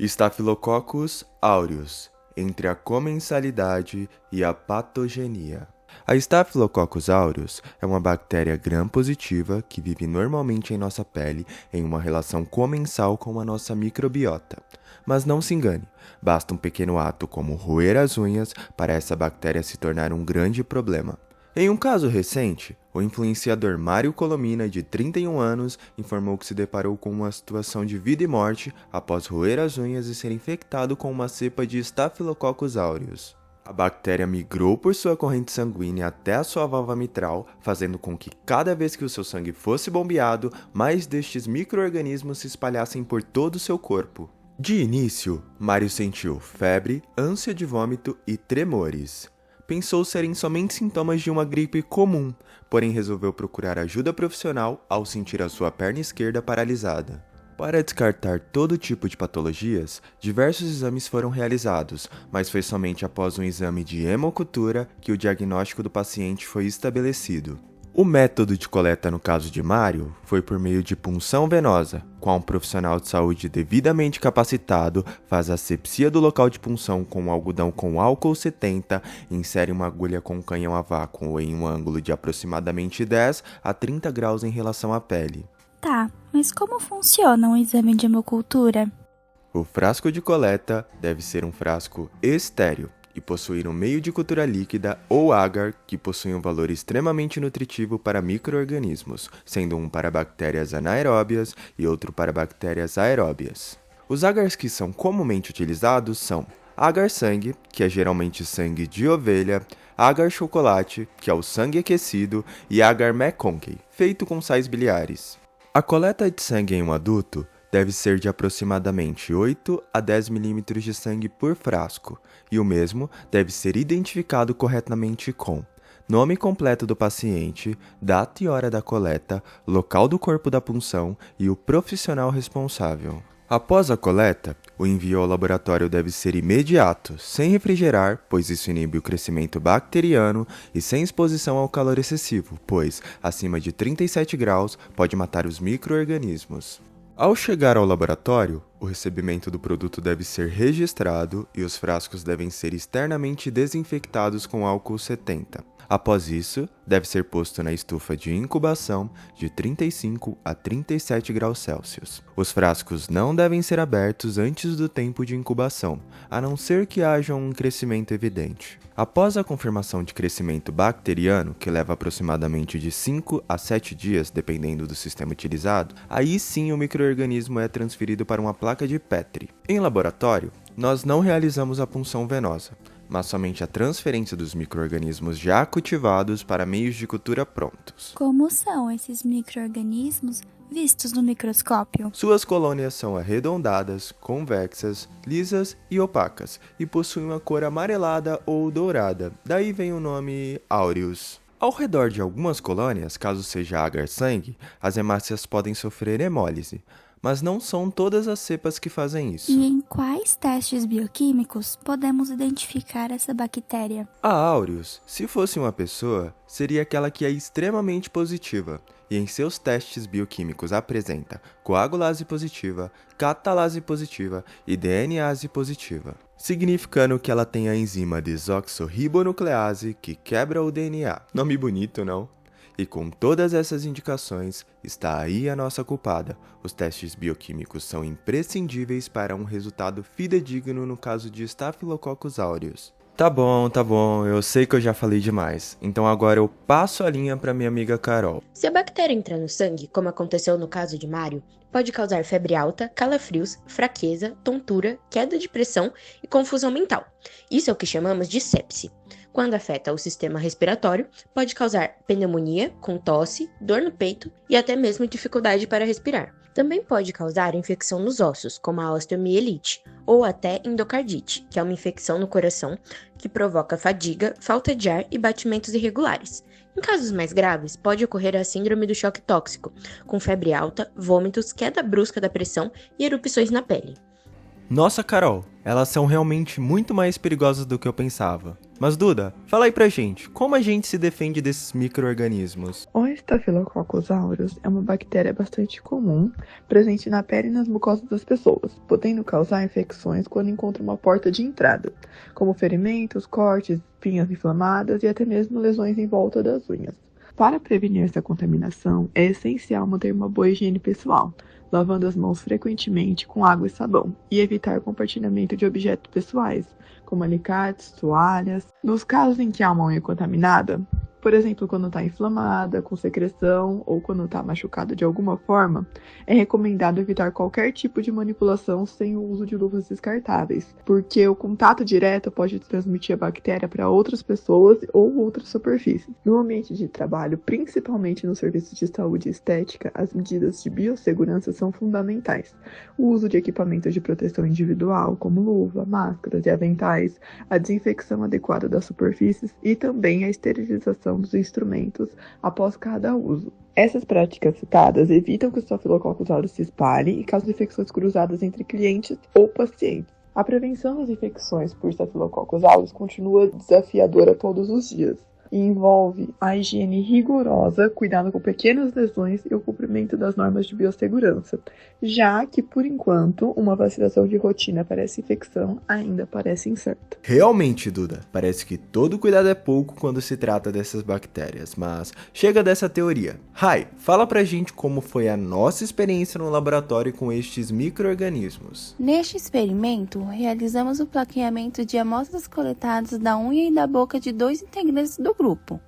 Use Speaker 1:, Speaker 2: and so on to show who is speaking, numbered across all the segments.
Speaker 1: Staphylococcus aureus, entre a comensalidade e a patogenia. A Staphylococcus aureus é uma bactéria gram-positiva que vive normalmente em nossa pele em uma relação comensal com a nossa microbiota. Mas não se engane, basta um pequeno ato como roer as unhas para essa bactéria se tornar um grande problema. Em um caso recente, o influenciador Mário Colomina, de 31 anos, informou que se deparou com uma situação de vida e morte após roer as unhas e ser infectado com uma cepa de Staphylococcus aureus. A bactéria migrou por sua corrente sanguínea até a sua válvula mitral, fazendo com que cada vez que o seu sangue fosse bombeado, mais destes micro-organismos se espalhassem por todo o seu corpo. De início, Mário sentiu febre, ânsia de vômito e tremores. Pensou serem somente sintomas de uma gripe comum, porém resolveu procurar ajuda profissional ao sentir a sua perna esquerda paralisada. Para descartar todo tipo de patologias, diversos exames foram realizados, mas foi somente após um exame de hemocultura que o diagnóstico do paciente foi estabelecido. O método de coleta no caso de Mário foi por meio de punção venosa, qual um profissional de saúde devidamente capacitado faz a asepsia do local de punção com um algodão com álcool 70 e insere uma agulha com canhão a vácuo em um ângulo de aproximadamente 10 a 30 graus em relação à pele.
Speaker 2: Tá, mas como funciona um exame de hemocultura?
Speaker 1: O frasco de coleta deve ser um frasco estéril e possuir um meio de cultura líquida ou agar que possui um valor extremamente nutritivo para micro-organismos, sendo um para bactérias anaeróbias e outro para bactérias aeróbias. Os agars que são comumente utilizados são agar-sangue, que é geralmente sangue de ovelha, agar-chocolate, que é o sangue aquecido, e agar-McConkey, feito com sais biliares. A coleta de sangue em um adulto deve ser de aproximadamente 8 a 10 milímetros de sangue por frasco, e o mesmo deve ser identificado corretamente com nome completo do paciente, data e hora da coleta, local do corpo da punção e o profissional responsável. Após a coleta, o envio ao laboratório deve ser imediato, sem refrigerar, pois isso inibe o crescimento bacteriano, e sem exposição ao calor excessivo, pois, acima de 37 graus, pode matar os micro-organismos. Ao chegar ao laboratório, o recebimento do produto deve ser registrado e os frascos devem ser externamente desinfectados com álcool 70. Após isso, deve ser posto na estufa de incubação de 35 a 37 graus Celsius. Os frascos não devem ser abertos antes do tempo de incubação, a não ser que haja um crescimento evidente. Após a confirmação de crescimento bacteriano, que leva aproximadamente de 5 a 7 dias, dependendo do sistema utilizado, aí sim o micro-organismo é transferido para uma placa de Petri. Em laboratório, nós não realizamos a punção venosa, mas somente a transferência dos micro-organismos já cultivados para meios de cultura prontos.
Speaker 2: Como são esses micro-organismos vistos no microscópio?
Speaker 1: Suas colônias são arredondadas, convexas, lisas e opacas, e possuem uma cor amarelada ou dourada, daí vem o nome aureus. Ao redor de algumas colônias, caso seja agar-sangue, as hemácias podem sofrer hemólise, mas não são todas as cepas que fazem isso.
Speaker 2: E em quais testes bioquímicos podemos identificar essa bactéria?
Speaker 1: A aureus, se fosse uma pessoa, seria aquela que é extremamente positiva, e em seus testes bioquímicos apresenta coagulase positiva, catalase positiva e DNase positiva, significando que ela tem a enzima desoxirribonuclease que quebra o DNA. Nome bonito, não? E com todas essas indicações, está aí a nossa culpada. Os testes bioquímicos são imprescindíveis para um resultado fidedigno no caso de Staphylococcus aureus. Tá bom, eu sei que eu já falei demais. Então agora eu passo a linha para minha amiga Carol.
Speaker 3: Se a bactéria entrar no sangue, como aconteceu no caso de Mário, pode causar febre alta, calafrios, fraqueza, tontura, queda de pressão e confusão mental. Isso é o que chamamos de sepse. Quando afeta o sistema respiratório, pode causar pneumonia, com tosse, dor no peito e até mesmo dificuldade para respirar. Também pode causar infecção nos ossos, como a osteomielite, ou até endocardite, que é uma infecção no coração que provoca fadiga, falta de ar e batimentos irregulares. Em casos mais graves, pode ocorrer a síndrome do choque tóxico, com febre alta, vômitos, queda brusca da pressão e erupções na pele.
Speaker 1: Nossa, Carol, elas são realmente muito mais perigosas do que eu pensava. Mas Duda, fala aí pra gente, como a gente se defende desses micro-organismos?
Speaker 4: O Staphylococcus aureus é uma bactéria bastante comum, presente na pele e nas mucosas das pessoas, podendo causar infecções quando encontra uma porta de entrada, como ferimentos, cortes, espinhas inflamadas e até mesmo lesões em volta das unhas. Para prevenir essa contaminação, é essencial manter uma boa higiene pessoal, lavando as mãos frequentemente com água e sabão, e evitar compartilhamento de objetos pessoais, como alicates, toalhas. Nos casos em que há uma unha contaminada, por exemplo, quando está inflamada, com secreção ou quando está machucada de alguma forma, é recomendado evitar qualquer tipo de manipulação sem o uso de luvas descartáveis, porque o contato direto pode transmitir a bactéria para outras pessoas ou outras superfícies. No ambiente de trabalho, principalmente no serviço de saúde e estética, as medidas de biossegurança são fundamentais. O uso de equipamentos de proteção individual, como luva, máscaras e aventais, a desinfecção adequada das superfícies e também a esterilização dos instrumentos após cada uso. Essas práticas citadas evitam que o Staphylococcus aureus se espalhe e causem infecções cruzadas entre clientes ou pacientes. A prevenção das infecções por Staphylococcus aureus continua desafiadora todos os dias e envolve a higiene rigorosa, cuidado com pequenas lesões e o cumprimento das normas de biossegurança, já que, por enquanto, uma vacinação de rotina para essa infecção ainda parece incerta.
Speaker 1: Realmente, Duda, parece que todo cuidado é pouco quando se trata dessas bactérias, mas chega dessa teoria. Rai, fala pra gente como foi a nossa experiência no laboratório com estes micro-organismos.
Speaker 2: Neste experimento, realizamos o plaqueamento de amostras coletadas da unha e da boca de 2 integrantes do grupo,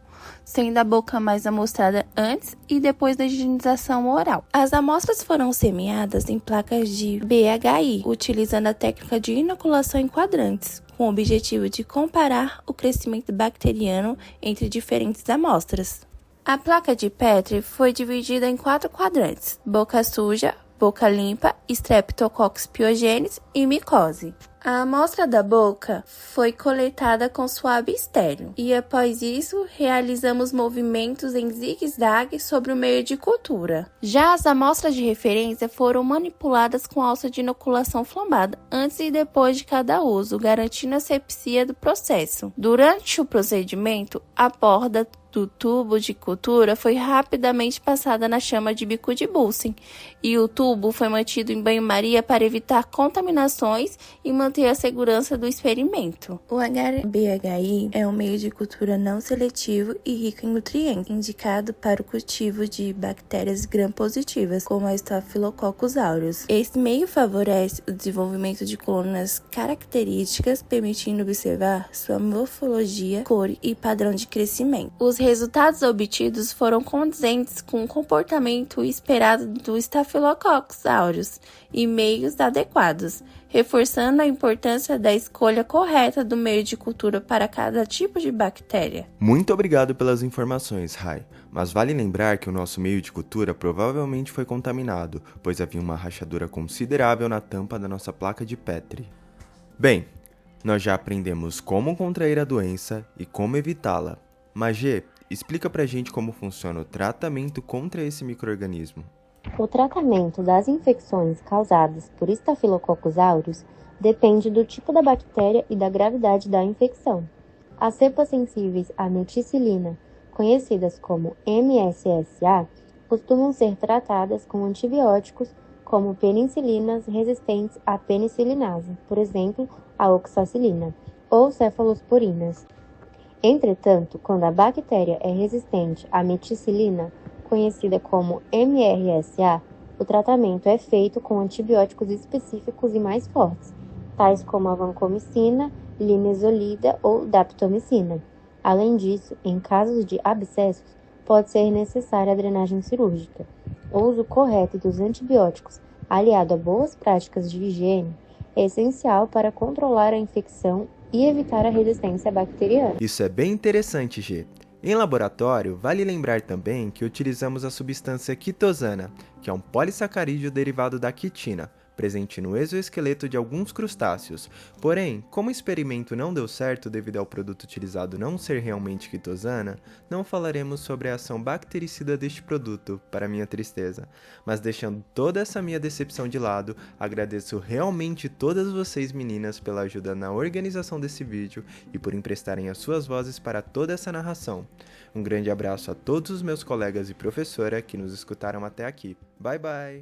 Speaker 2: sendo a boca mais amostrada antes e depois da higienização oral. As amostras foram semeadas em placas de BHI, utilizando a técnica de inoculação em quadrantes, com o objetivo de comparar o crescimento bacteriano entre diferentes amostras. A placa de Petri foi dividida em 4 quadrantes: boca suja, boca limpa, Streptococcus pyogenes e micose. A amostra da boca foi coletada com suave estéreo e, após isso, realizamos movimentos em zigue-zague sobre o meio de cultura. Já as amostras de referência foram manipuladas com alça de inoculação flambada antes e depois de cada uso, garantindo a asepsia do processo. Durante o procedimento, a borda do tubo de cultura foi rapidamente passada na chama de bico de Bunsen e o tubo foi mantido em banho-maria para evitar contaminações e manter a segurança do experimento. O HBHI é um meio de cultura não seletivo e rico em nutrientes, indicado para o cultivo de bactérias gram-positivas, como a Staphylococcus aureus. Esse meio favorece o desenvolvimento de colônias características, permitindo observar sua morfologia, cor e padrão de crescimento. Os resultados obtidos foram condizentes com o comportamento esperado do Staphylococcus aureus e meios adequados, reforçando a importância da escolha correta do meio de cultura para cada tipo de bactéria.
Speaker 1: Muito obrigado pelas informações, Rai. Mas vale lembrar que o nosso meio de cultura provavelmente foi contaminado, pois havia uma rachadura considerável na tampa da nossa placa de Petri. Bem, nós já aprendemos como contrair a doença e como evitá-la. Mas, Gê, explica pra gente como funciona o tratamento contra esse micro-organismo.
Speaker 5: O tratamento das infecções causadas por Staphylococcus aureus depende do tipo da bactéria e da gravidade da infecção. As cepas sensíveis à meticilina, conhecidas como MSSA, costumam ser tratadas com antibióticos como penicilinas resistentes à penicilinase, por exemplo, a oxacilina, ou cefalosporinas. Entretanto, quando a bactéria é resistente à meticilina, conhecida como MRSA, o tratamento é feito com antibióticos específicos e mais fortes, tais como a vancomicina, linezolida ou daptomicina. Além disso, em casos de abscessos, pode ser necessária a drenagem cirúrgica. O uso correto dos antibióticos, aliado a boas práticas de higiene, é essencial para controlar a infecção e evitar a resistência bacteriana.
Speaker 1: Isso é bem interessante, Gê. Em laboratório, vale lembrar também que utilizamos a substância quitosana, que é um polissacarídeo derivado da quitina, presente no exoesqueleto de alguns crustáceos. Porém, como o experimento não deu certo devido ao produto utilizado não ser realmente quitosana, não falaremos sobre a ação bactericida deste produto, para minha tristeza. Mas deixando toda essa minha decepção de lado, agradeço realmente todas vocês meninas pela ajuda na organização desse vídeo e por emprestarem as suas vozes para toda essa narração. Um grande abraço a todos os meus colegas e professora que nos escutaram até aqui. Bye bye!